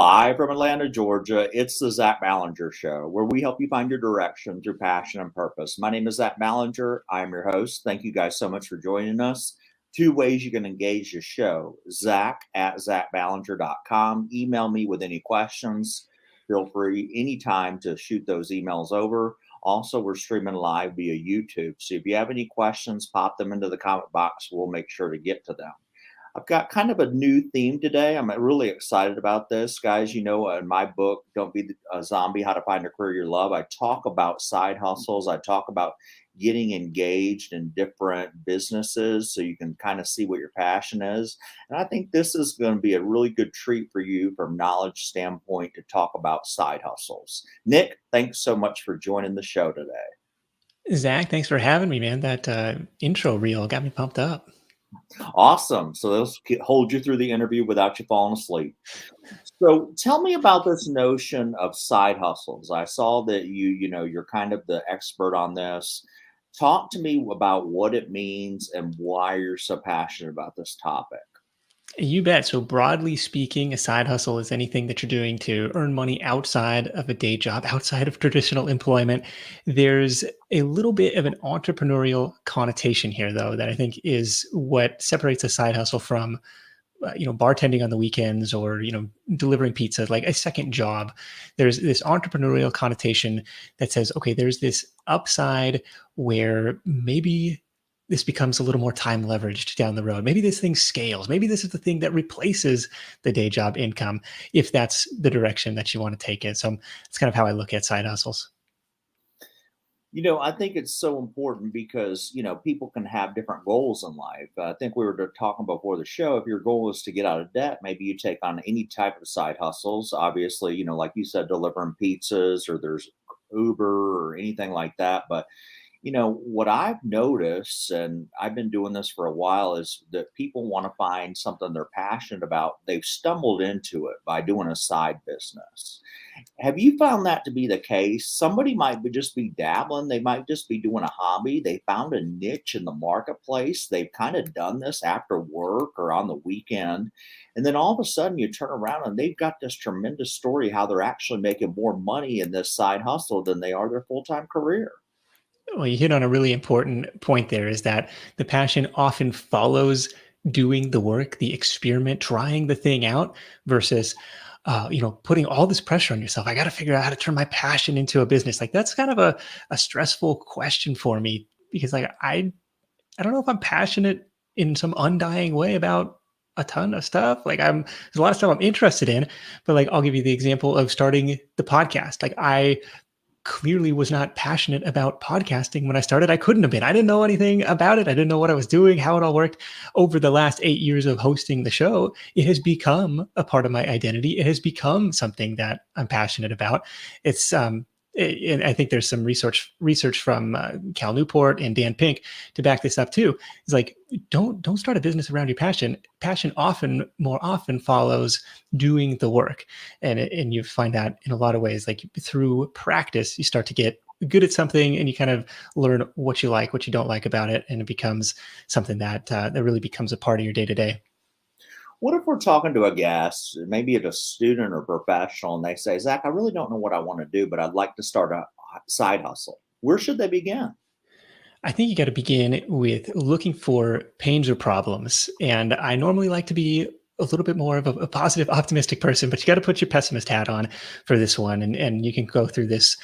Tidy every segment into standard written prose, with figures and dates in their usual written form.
Live from Atlanta, Georgia, it's the Zach Ballinger Show, where we help you find your direction through passion and purpose. My name is Zach Ballinger. I am your host. Thank you guys so much for joining us. Two ways you can engage the show: Zach at ZachBallinger.com. Email me with any questions. Feel free anytime to shoot those emails over. Also, we're streaming live via YouTube. So if you have any questions, pop them into the comment box. We'll make sure to get to them. I've got kind of a new theme today. I'm really excited about this, guys. You know, in my book, Don't Be a Zombie, How to Find a Career You Love, I talk about side hustles. I talk about getting engaged in different businesses so you can kind of see what your passion is. And I think this is going to be a really good treat for you from knowledge standpoint to talk about side hustles. Nick, thanks so much for joining the show today. Zach, thanks for having me, man. That intro reel got me pumped up. Awesome. So those hold you through the interview without you falling asleep. So tell me about this notion of side hustles. I saw that you're kind of the expert on this. Talk to me about what it means and why you're so passionate about this topic. You bet. So, broadly speaking, a side hustle is anything that you're doing to earn money outside of a day job, outside of traditional employment. There's a little bit of an entrepreneurial connotation here, though, that I think is what separates a side hustle from, bartending on the weekends or, delivering pizza, like a second job. There's this entrepreneurial connotation that says, okay, there's this upside where maybe this becomes a little more time leveraged down the road. Maybe this thing scales. Maybe this is the thing that replaces the day job income if that's the direction that you want to take it. So it's kind of how I look at side hustles. I think it's so important because, people can have different goals in life. I think we were talking before the show. If your goal is to get out of debt, maybe you take on any type of side hustles. Obviously, like you said, delivering pizzas or there's Uber or anything like that. But what I've noticed, and I've been doing this for a while, is that people want to find something they're passionate about. They've stumbled into it by doing a side business. Have you found that to be the case? Somebody might just be dabbling. They might just be doing a hobby. They found a niche in the marketplace. They've kind of done this after work or on the weekend. And then all of a sudden you turn around and they've got this tremendous story how they're actually making more money in this side hustle than they are their full-time career. Well, you hit on a really important point there is that the passion often follows doing the work, the experiment, trying the thing out versus, putting all this pressure on yourself. I got to figure out how to turn my passion into a business. Like that's kind of a stressful question for me because like, I don't know if I'm passionate in some undying way about a ton of stuff. Like there's a lot of stuff I'm interested in, but like, I'll give you the example of starting the podcast. Like I clearly was not passionate about podcasting when I started. I couldn't have been. I didn't know anything about it. I didn't know what I was doing, how it all worked. Over the last 8 years of hosting the show, it has become a part of my identity. It has become something that I'm passionate about. It's and I think there's some research from Cal Newport and Dan Pink to back this up too. It's like don't start a business around your passion. Passion more often follows doing the work, and you find that in a lot of ways. Like through practice, you start to get good at something, and you kind of learn what you like, what you don't like about it, and it becomes something that really becomes a part of your day to day. What if we're talking to a guest, maybe a student or professional, and they say, Zach, I really don't know what I want to do, but I'd like to start a side hustle. Where should they begin? I think you got to begin with looking for pains or problems. And I normally like to be a little bit more of a positive, optimistic person, but you got to put your pessimist hat on for this one. And you can go through this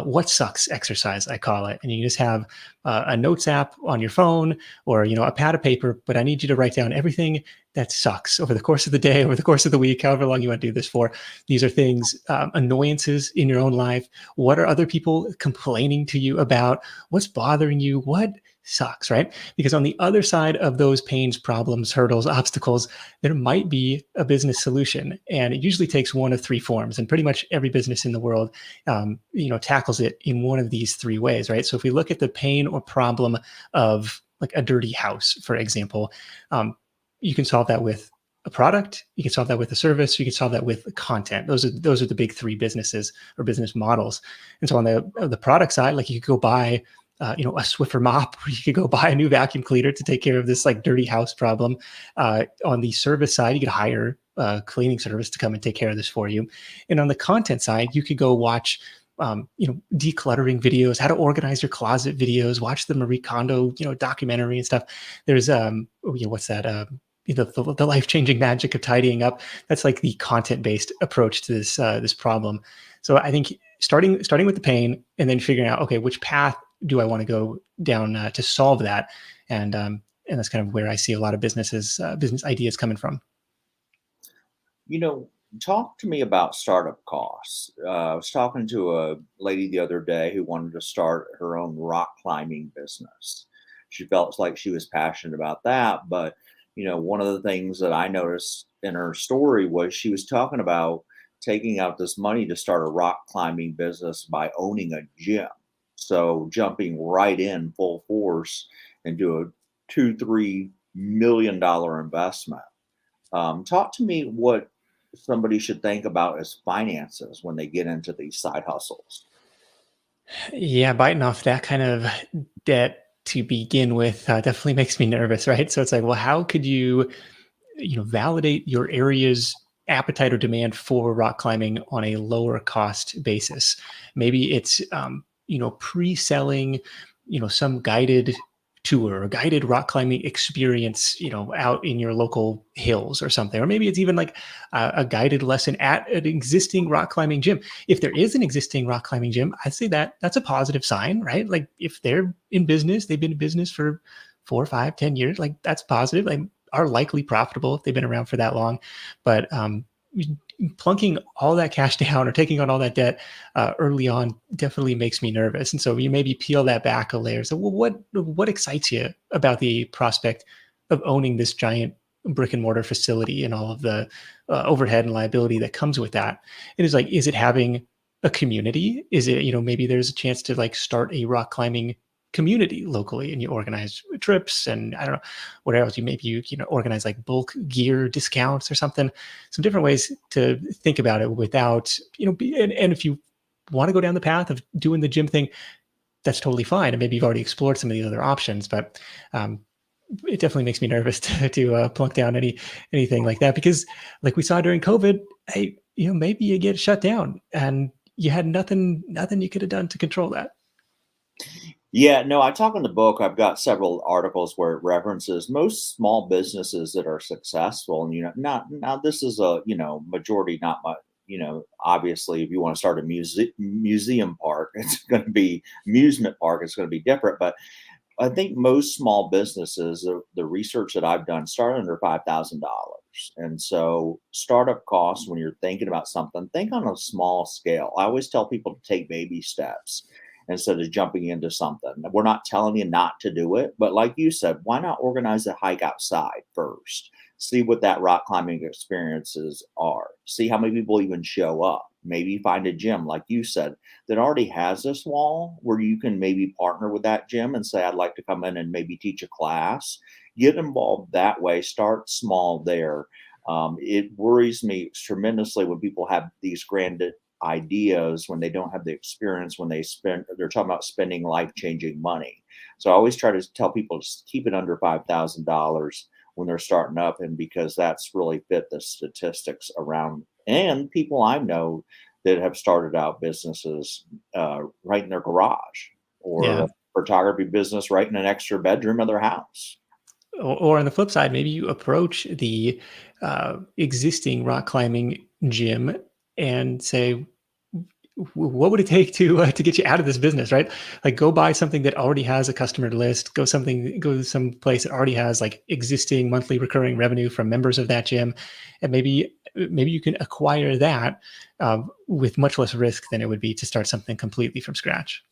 what sucks exercise, I call it. And you just have a notes app on your phone or, a pad of paper, but I need you to write down everything that sucks over the course of the day, over the course of the week, however long you want to do this for. These are things, annoyances in your own life. What are other people complaining to you about? What's bothering you? What sucks, right? Because on the other side of those pains, problems, hurdles, obstacles, there might be a business solution. And it usually takes one of three forms. And pretty much every business in the world, tackles it in one of these three ways, right? So if we look at the pain or problem of like a dirty house, for example, you can solve that with a product, you can solve that with a service, you can solve that with content. Those are the big three businesses or business models. And so on the product side, like you could go buy a Swiffer mop, or you could go buy a new vacuum cleaner to take care of this like dirty house problem. On the service side, you could hire cleaning service to come and take care of this for you. And on the content side, you could go watch decluttering videos, how to organize your closet videos, watch the Marie Kondo, documentary and stuff. There's what's that? The life-changing magic of tidying up. That's like the content-based approach to this problem. So I think starting with the pain and then figuring out, okay, which path do I want to go down to solve that? And that's kind of where I see a lot of business ideas coming from. You know, talk to me about startup costs. I was talking to a lady the other day who wanted to start her own rock climbing business. She felt like she was passionate about that, but one of the things that I noticed in her story was she was talking about taking out this money to start a rock climbing business by owning a gym. So jumping right in full force into a 2-3 million dollar investment. Talk to me what somebody should think about as finances when they get into these side hustles. Yeah, biting off that kind of debt to begin with definitely makes me nervous, right? So it's like, well, how could you validate your area's appetite or demand for rock climbing on a lower cost basis? Maybe it's pre-selling some guided tour or guided rock climbing experience out in your local hills or something, or maybe it's even like a guided lesson at an existing rock climbing gym. If there is an existing rock climbing gym, I'd say that that's a positive sign, right? Like if they're in business, they've been in business for 4, 5, 10 years, like that's positive. Like are likely profitable if they've been around for that long. But plunking all that cash down or taking on all that debt early on definitely makes me nervous. And so you maybe peel that back a layer. So well, what excites you about the prospect of owning this giant brick and mortar facility and all of the overhead and liability that comes with that? And it's like, is it having a community? Is it, maybe there's a chance to like start a rock climbing community locally and you organize trips and I don't know what else you organize like bulk gear discounts or something, some different ways to think about it without and if you want to go down the path of doing the gym thing, that's totally fine, and maybe you've already explored some of these other options, but it definitely makes me nervous to plunk down anything like that, because like we saw during COVID, hey, maybe you get shut down and you had nothing you could have done to control that. Yeah, no, I talk in the book. I've got several articles where it references most small businesses that are successful, and not now. This is a majority, not much. Obviously, if you want to start a museum park, it's going to be amusement park. It's going to be different, but I think most small businesses, the research that I've done, start under $5,000. And so, startup costs, when you're thinking about something, think on a small scale. I always tell people to take baby steps instead of jumping into something. We're not telling you not to do it, but like you said, why not organize a hike outside first? See what that rock climbing experiences are. See how many people even show up. Maybe find a gym, like you said, that already has this wall where you can maybe partner with that gym and say, I'd like to come in and maybe teach a class. Get involved that way. Start small there. It worries me tremendously when people have these grand ideas when they don't have the experience, when they're talking about spending life-changing money. So I always try to tell people to keep it under $5,000 when they're starting up, and because that's really fit the statistics around, and people I know that have started out businesses right in their garage, or Yeah. a photography business right in an extra bedroom of their house. Or on the flip side, maybe you approach the existing rock climbing gym and say, what would it take to get you out of this business, right? Like go buy something that already has a customer list, go to some place that already has like existing monthly recurring revenue from members of that gym, and maybe you can acquire that with much less risk than it would be to start something completely from scratch.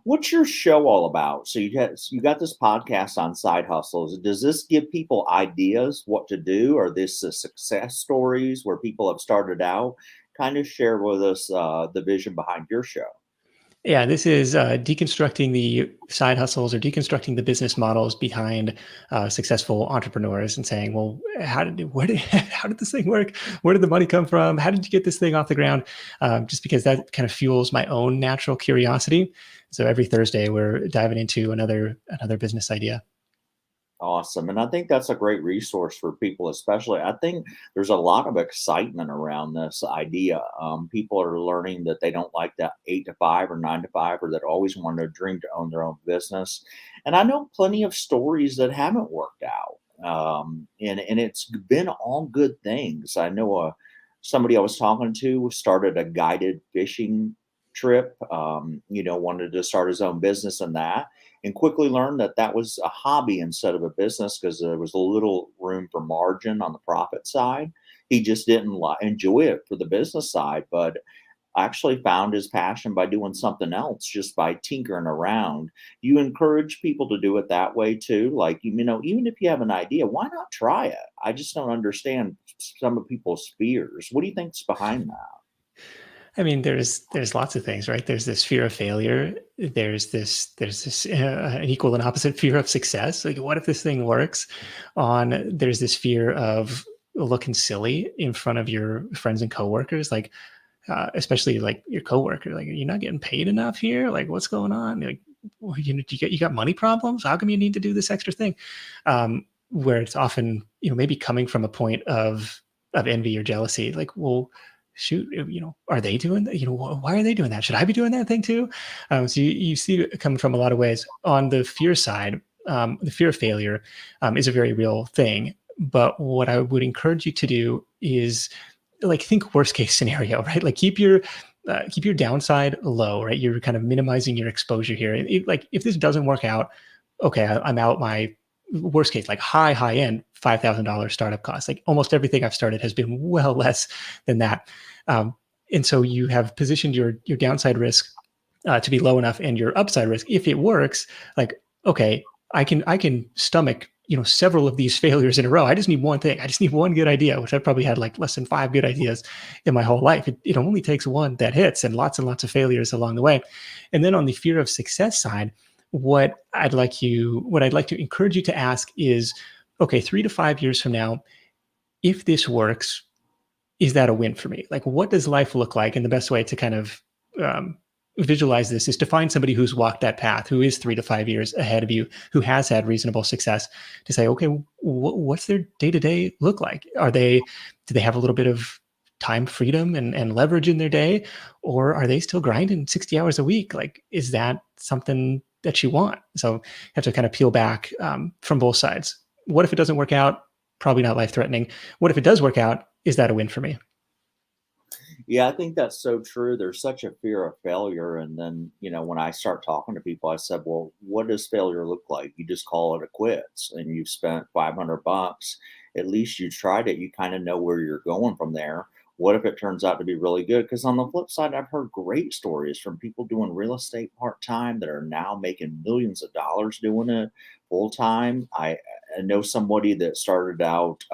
What's your show all about? So you got this podcast on side hustles. Does this give people ideas what to do, or this success stories where people have started out? Kind of share with us the vision behind your show. Yeah, this is deconstructing the side hustles or deconstructing the business models behind successful entrepreneurs and saying, well, how did this thing work? Where did the money come from? How did you get this thing off the ground? Just because that kind of fuels my own natural curiosity. So every Thursday, we're diving into another business idea. Awesome. And I think that's a great resource for people, especially. I think there's a lot of excitement around this idea. People are learning that they don't like that 8 to 5 or 9 to 5, or that always want to dream to own their own business. And I know plenty of stories that haven't worked out. And it's been all good things. I know somebody I was talking to started a guided fishing trip, wanted to start his own business in that, and quickly learned that that was a hobby instead of a business because there was a little room for margin on the profit side. He just didn't enjoy it for the business side, but actually found his passion by doing something else, just by tinkering around. You encourage people to do it that way too. Like, even if you have an idea, why not try it? I just don't understand some of people's fears. What do you think's behind that? I mean, there's lots of things, right? There's this fear of failure. There's this an equal and opposite fear of success. Like, what if this thing works? There's this fear of looking silly in front of your friends and coworkers, like especially like your coworker. Like, you're not getting paid enough here. Like, what's going on? Like, well, you got money problems? How come you need to do this extra thing? Where it's often maybe coming from a point of envy or jealousy. Like, well, shoot, are they doing that? Why are they doing that? Should I be doing that thing too? So you see it coming from a lot of ways. On the fear side, the fear of failure is a very real thing. But what I would encourage you to do is, like, think worst case scenario, right? Like, keep your downside low, right? You're kind of minimizing your exposure here. Like, if this doesn't work out, okay, I'm out my worst case, like high end $5,000 startup cost. Like, almost everything I've started has been well less than that. And so you have positioned your downside risk to be low enough, and your upside risk, if it works, like, okay, I can stomach several of these failures in a row. I just need one thing. I just need one good idea, which I've probably had like less than 5 good ideas in my whole life. It only takes one that hits, and lots of failures along the way. And then on the fear of success side, what I'd like to encourage you to ask is, okay, 3 to 5 years from now, if this works, is that a win for me? Like, what does life look like? And the best way to kind of um, visualize this is to find somebody who's walked that path, who is 3 to 5 years ahead of you, who has had reasonable success, to say, okay, what's their day to day look like? Do they have a little bit of time freedom and leverage in their day, or are they still grinding 60 hours a week? Like, is that something that you want? So you have to kind of peel back from both sides. What if it doesn't work out? Probably not life threatening. What if it does work out? Is that a win for me? Yeah, I think that's so true. There's such a fear of failure. And then, when I start talking to people, I said, well, what does failure look like? You just call it a quits and you've spent $500. At least you tried it. You kind of know where you're going from there. What if it turns out to be really good? Because on the flip side, I've heard great stories from people doing real estate part time that are now making millions of dollars doing it full time. I know somebody that started out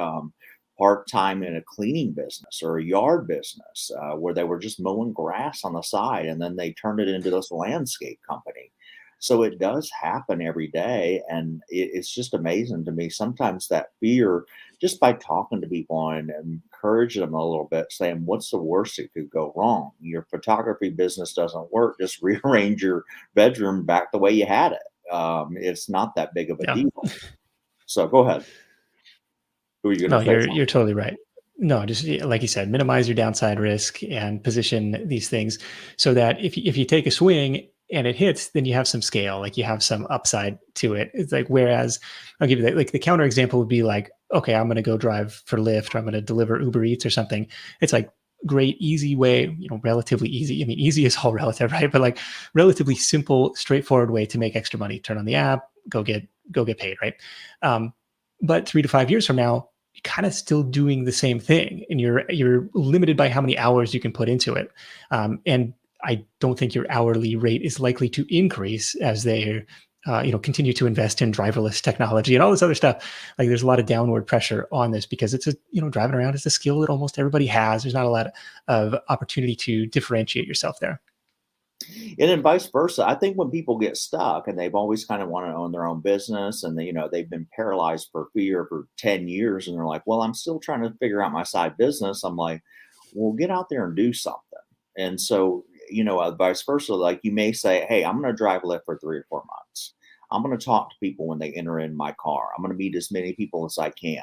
part time in a cleaning business or a yard business, where they were just mowing grass on the side, and then they turned it into this landscape company. So it does happen every day. And it's just amazing to me. Sometimes that fear, just by talking to people and encouraging them a little bit, saying, what's the worst that could go wrong? Your photography business doesn't work. Just rearrange your bedroom back the way you had it. It's not that big of a Yeah. deal. So go ahead. Who are you No, going to say you're something? totally right. No, just like you said, minimize your downside risk and position these things so that if you take a swing and it hits, then you have some scale, like you have some upside to it. It's like, whereas I'll give you that, like the counter example would be like, okay, I'm going to go drive for Lyft, or I'm going to deliver Uber Eats or something. It's like, great, easy way, relatively easy. I mean, easy is all relative, right? But like, relatively simple, straightforward way to make extra money. Turn on the app, go get paid, right? Um, but 3 to 5 years from now, you're kind of still doing the same thing, and you're limited by how many hours you can put into it. And I don't think your hourly rate is likely to increase as they continue to invest in driverless technology and all this other stuff. Like, there's a lot of downward pressure on this because it's driving around is a skill that almost everybody has. There's not a lot of opportunity to differentiate yourself there. And then vice versa. I think when people get stuck and they've always kind of want to own their own business, and they've been paralyzed for fear for 10 years, and they're like, well, I'm still trying to figure out my side business. I'm like, well, get out there and do something. And so, vice versa, like you may say, hey, I'm going to drive Lyft for 3 or 4 months. I'm going to talk to people when they enter in my car. I'm going to meet as many people as I can.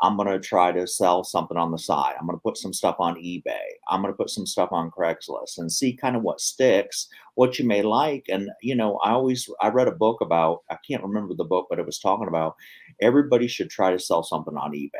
I'm going to try to sell something on the side. I'm going to put some stuff on eBay. I'm going to put some stuff on Craigslist and see kind of what sticks, what you may like. And, I read a book about, I can't remember the book, but it was talking about everybody should try to sell something on eBay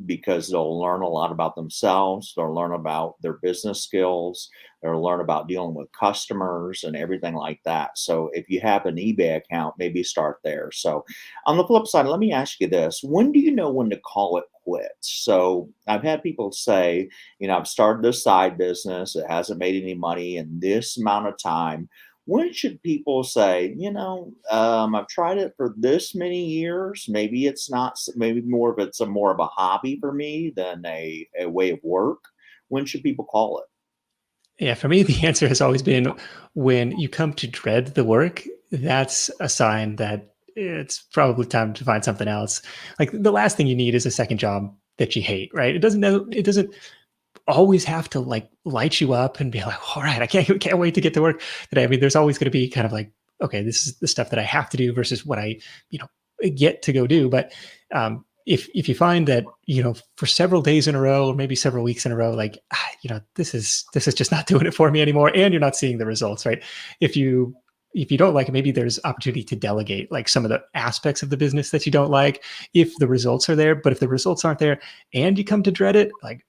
because they'll learn a lot about themselves. They'll learn about their business skills. They'll learn about dealing with customers and everything like that. So if you have an eBay account, maybe start there. So on the flip side, let me ask you this. When do you know when to call it quits? So I've had people say, I've started this side business. It hasn't made any money in this amount of time. When should people say, I've tried it for this many years. Maybe it's not, maybe more of it's a more of a hobby for me than a way of work. When should people call it? Yeah, for me, the answer has always been when you come to dread the work, that's a sign that it's probably time to find something else. Like the last thing you need is a second job that you hate, right? It doesn't always have to like light you up and be like, all right, I can't wait to get to work today. I mean, there's always going to be kind of like, okay, this is the stuff that I have to do versus what I, you know, get to go do. But if you find that, for several days in a row or maybe several weeks in a row, like, this is just not doing it for me anymore, and you're not seeing the results, right? If you if you don't like it, maybe there's opportunity to delegate like some of the aspects of the business that you don't like if the results are there. But if the results aren't there and you come to dread it, like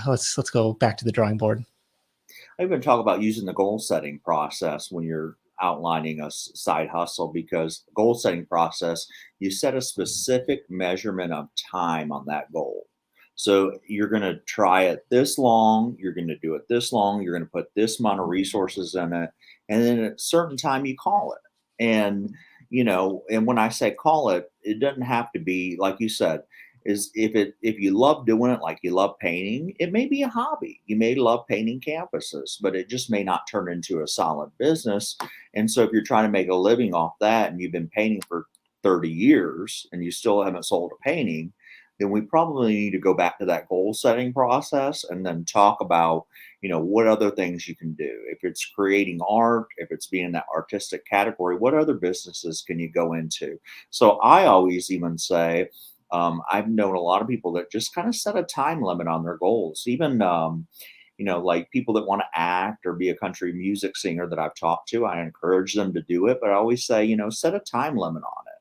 let's go back to the drawing board. I even talk about using the goal setting process when you're outlining a side hustle because goal setting process, you set a specific measurement of time on that goal. So you're going to try it this long, you're going to do it this long, you're going to put this amount of resources in it, and then at a certain time you call it. And and when I say call it, it doesn't have to be like you said, is if you love doing it like you love painting, it may be a hobby. You may love painting canvases, but it just may not turn into a solid business. And so if you're trying to make a living off that and you've been painting for 30 years and you still haven't sold a painting, then we probably need to go back to that goal setting process and then talk about, what other things you can do. If it's creating art, if it's being in that artistic category, what other businesses can you go into? So I always even say, I've known a lot of people that just kind of set a time limit on their goals. Even, like people that want to act or be a country music singer that I've talked to, I encourage them to do it. But I always say, set a time limit on it.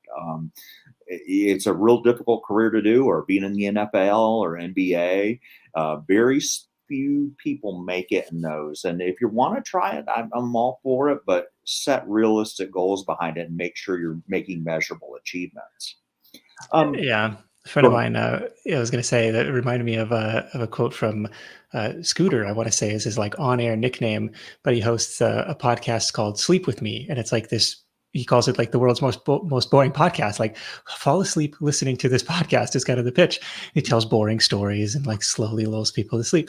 It's a real difficult career to do, or being in the NFL or NBA. Very few people make it in those. And if you want to try it, I'm all for it, but set realistic goals behind it and make sure you're making measurable achievements. Um, Yeah. A friend Go of ahead. mine, I was going to say that it reminded me of a quote from Scooter. I want to say is his like on air nickname, but he hosts a podcast called Sleep with Me, and it's like this. He calls it like the world's most boring podcast. Like, fall asleep listening to this podcast is kind of the pitch. He tells boring stories and like slowly lulls people to sleep.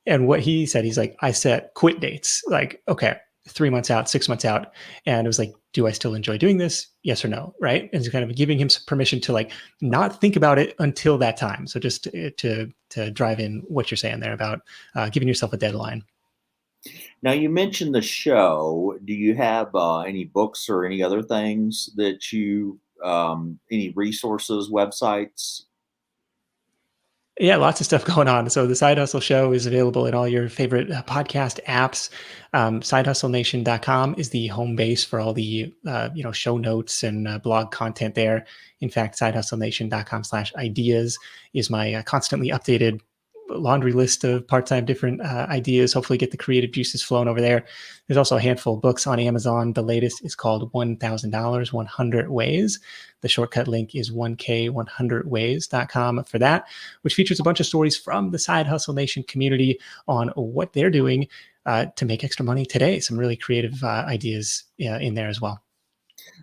And what he said, he's like, I set quit dates. Like, okay, 3 months out, 6 months out. And it was like, do I still enjoy doing this? Yes or no? Right. And so kind of giving him some permission to like not think about it until that time. So just to drive in what you're saying there about giving yourself a deadline. Now, you mentioned the show. Do you have any books or any other things that any resources, websites? Yeah, lots of stuff going on. So the Side Hustle Show is available in all your favorite podcast apps. SideHustleNation.com is the home base for all the show notes and blog content there. In fact, SideHustleNation.com/ideas is my constantly updated laundry list of part-time different ideas. Hopefully get the creative juices flowing over there. There's also a handful of books on Amazon. The latest is called $1,000 100 Ways. The shortcut link is 1k100ways.com for that, which features a bunch of stories from the Side Hustle Nation community on what they're doing to make extra money today. Some really creative ideas in there as well.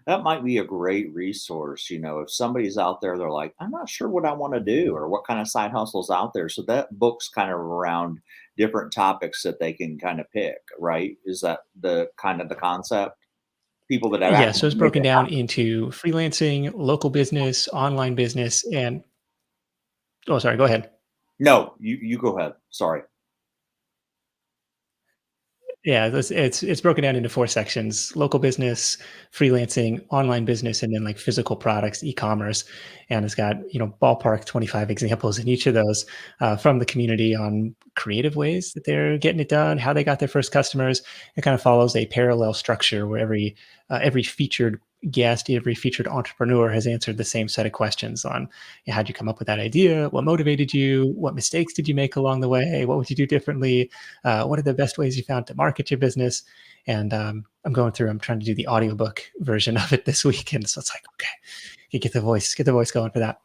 That might be a great resource. If somebody's out there, they're like, I'm not sure what I want to do or what kind of side hustles out there. So that book's kind of around different topics that they can kind of pick, right? Is that the kind of the concept? People that have Yeah, actually so it's made broken it down happen. into freelancing, local business, online business, and oh, sorry, go ahead. No, you go ahead. Sorry. Yeah, it's broken down into 4 sections: local business, freelancing, online business, and then like physical products, e-commerce. And it's got, ballpark 25 examples in each of those from the community on creative ways that they're getting it done, how they got their first customers. It kind of follows a parallel structure where every featured guest, every featured entrepreneur has answered the same set of questions on, how'd you come up with that idea? What motivated you? What mistakes did you make along the way? What would you do differently? What are the best ways you found to market your business? And I'm trying to do the audiobook version of it this weekend. So it's like, okay, you get the voice going for that.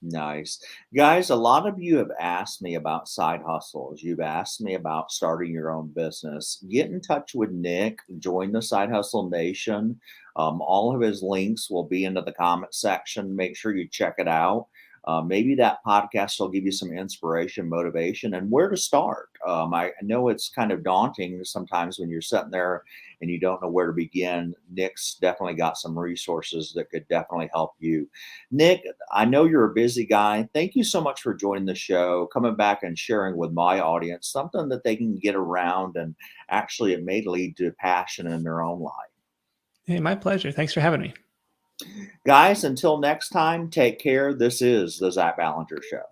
Nice. Guys, a lot of you have asked me about side hustles. You've asked me about starting your own business. Get in touch with Nick, join the Side Hustle Nation. All of his links will be into the comment section. Make sure you check it out. Maybe that podcast will give you some inspiration, motivation, and where to start. I know it's kind of daunting sometimes when you're sitting there and you don't know where to begin. Nick's definitely got some resources that could definitely help you. Nick, I know you're a busy guy. Thank you so much for joining the show, coming back and sharing with my audience something that they can get around, and actually it may lead to passion in their own life. Hey, my pleasure. Thanks for having me. Guys, until next time, take care. This is the Zach Ballinger Show.